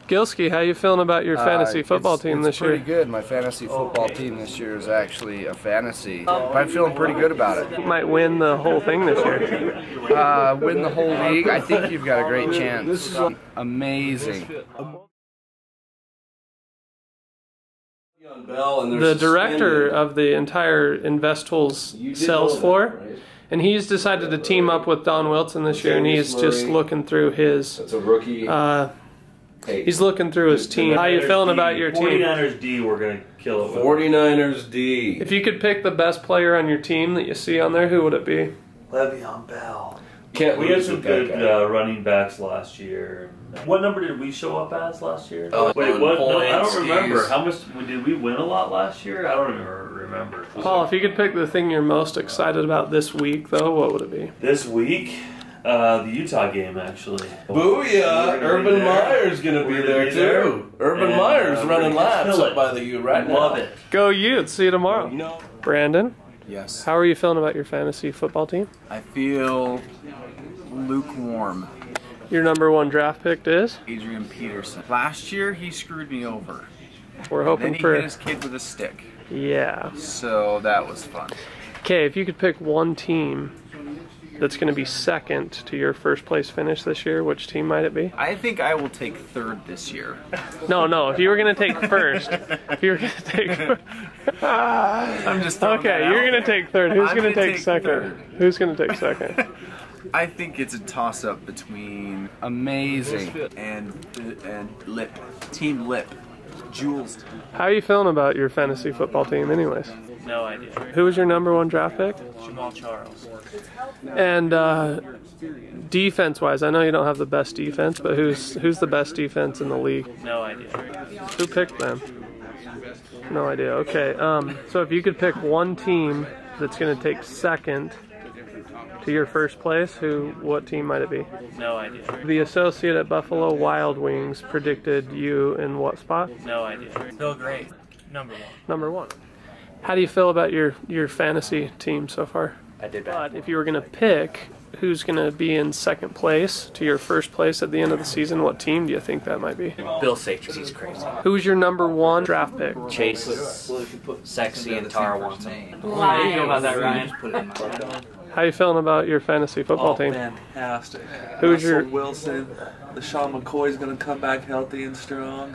Gilski, how you feeling about your fantasy football team this year? It's pretty good. My fantasy football team this year is actually a fantasy. I'm feeling pretty good about it. You might win the whole thing this year. Win the whole league? I think you've got a great chance. Amazing. The director of the entire Investools sales floor, and he's decided to team up with Don Wilson this year, and he's just looking through his he's looking through his team. How you feeling about your team? 49ers D, we're going to kill it with. 49ers D. If you could pick the best player on your team that you see on there, who would it be? Le'Veon Bell. We had some good running backs last year. What number did we show up as last year? Wait, what? No, I don't remember. How much did we win? A lot last year? I don't even remember. Paul, if you could pick the thing you're most excited about this week, though, what would it be? This week? The Utah game, actually. Booyah! Urban Meyer's going to be there, too. Urban Meyer's running laps up by the U right now. Love it. Go Utes. See you tomorrow. Brandon? Yes. How are you feeling about your fantasy football team? I feel lukewarm. Your #1 draft pick is? Adrian Peterson. Last year, he screwed me over. We're hoping then he for... hit his kid with a stick. Yeah. So that was fun. Okay, if you could pick one team that's going to be second to your first place finish this year, which team might it be? I think I will take third this year. No, if you were going to take first. If you were going to take... I'm just throwing that you're out going to take third. Who's I'm going to gonna take take second? third. Who's going to take second? I think it's a toss-up between Amazing and Lip. Team Lip. Jules. How are you feeling about your fantasy football team anyways? No idea. Who was your #1 draft pick? Jamal Charles. And defense-wise, I know you don't have the best defense, but who's the best defense in the league? No idea. Who picked them? No idea. Okay, so if you could pick one team that's going to take second to your first place, what team might it be? No idea. The associate at Buffalo Wild Wings predicted you in what spot? No idea. Feel great. #1. How do you feel about your fantasy team so far? I did But if you were going to pick who's going to be in second place to your first place at the end of the season, what team do you think that might be? Bill Safety, he's crazy. Who's your #1 draft pick? Chase is sexy and Tara wants him. How do you feel about that, Ryan? How you feeling about your fantasy football team? Fantastic. Who's your Wilson? LaShawn McCoy's gonna come back healthy and strong.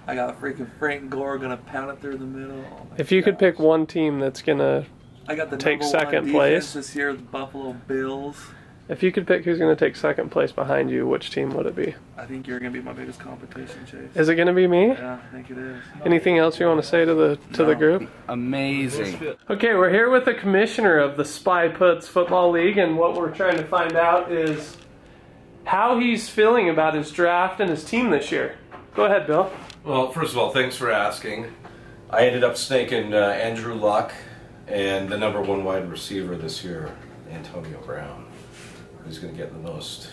I got freaking Frank Gore gonna pound it through the middle. If you could pick one team that's gonna I got the take #1 second place this year, the Buffalo Bills. If you could pick who's going to take second place behind you, which team would it be? I think you're going to be my biggest competition, Chase. Is it going to be me? Yeah, I think it is. Anything else you want to say to the group? Amazing. Okay, we're here with the commissioner of the Spy Puts Football League, and what we're trying to find out is how he's feeling about his draft and his team this year. Go ahead, Bill. Well, first of all, thanks for asking. I ended up snaking Andrew Luck and the #1 wide receiver this year, Antonio Brown, who's going to get the most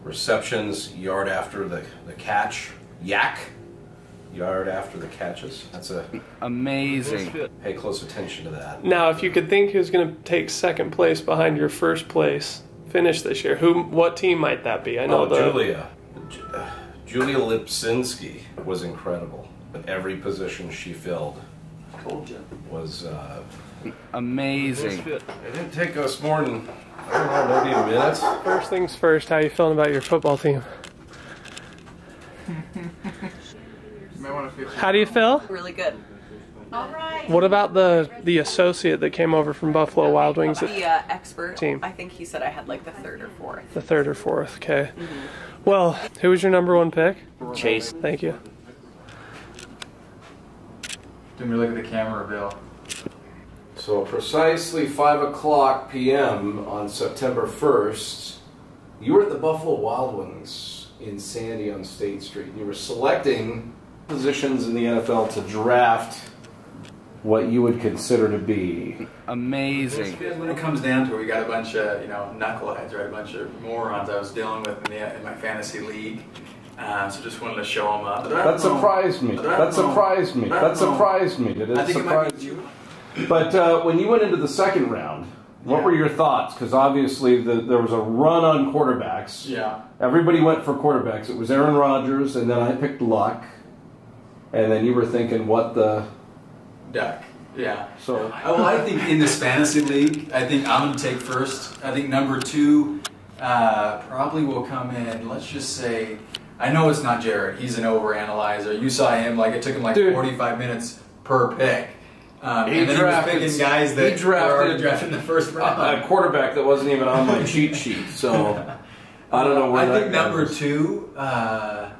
receptions, yard after the catch, yard after the catches. That's amazing. Pay close attention to that. Now, if you could think who's going to take second place behind your first place finish this year, what team might that be? I know Julia Lipsinski was incredible. At every position she filled was amazing. It didn't take us more than, I don't know, maybe a minute. First things first, how you feeling about your football team? How do you feel? Really good. All right. What about the associate that came over from Buffalo Wild Wings? The expert team. I think he said I had like the 3rd or 4th. The 3rd or 4th, okay. Well, who was your #1 pick? Chase. Thank you. Do me look at the camera, Bill. So precisely 5 p.m. on September 1st, you were at the Buffalo Wild Wings in Sandy on State Street. You were selecting positions in the NFL to draft what you would consider to be amazing. When it comes down to it, we got a bunch of knuckleheads, right? A bunch of morons I was dealing with in my fantasy league. So just wanted to show them up. That surprised me. That surprised me. That surprised me. Did it surprise you? But when you went into the second round, What were your thoughts? Because obviously there was a run on quarterbacks. Yeah. Everybody went for quarterbacks. It was Aaron Rodgers, and then I picked Luck. And then you were thinking, what the... Duck. Yeah. So... Well, I think in this fantasy league, I think I'm going to take first. I think number 2 probably will come in, let's just say... I know it's not Jared. He's an overanalyzer. You saw him, like, it took him like 45 minutes per pick. And then he was picking guys that were already drafted in the first round. A quarterback that wasn't even on my cheat sheet, so I don't know where I that think number goes. 2, I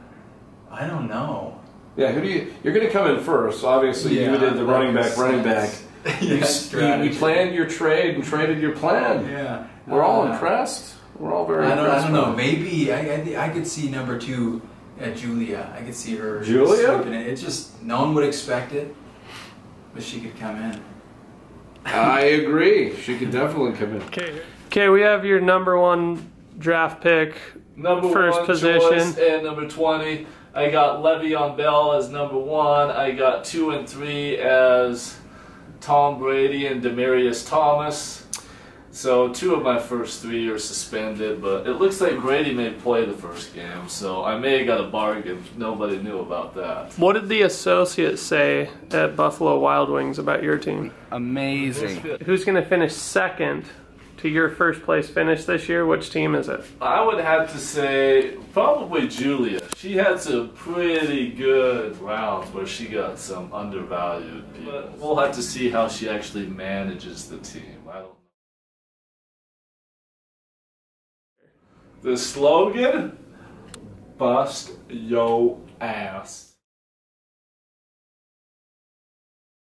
don't know. Yeah, who do you're going to come in first. Obviously, you did the running back. You planned your trade and traded your plan. Yeah. We're all impressed. We're all very impressed. I don't know. Maybe I could see number 2 at Julia. I could see her Julia? slipping in. It's just, no one would expect it, but she could come in. I agree. She could definitely come in. Okay, we have your number 1 draft pick, Number first 1 position. choice and number 20. I got Le'Veon Bell as number 1. I got 2 and 3 as Tom Brady and Demaryius Thomas. So 2 of my first 3 are suspended, but it looks like Brady may play the first game, so I may have got a bargain. Nobody knew about that. What did the associate say at Buffalo Wild Wings about your team? Amazing. Who's going to finish second to your first place finish this year? Which team is it? I would have to say probably Julia. She had some pretty good rounds where she got some undervalued people. But we'll have to see how she actually manages the team. I don't know. The slogan? Bust yo ass.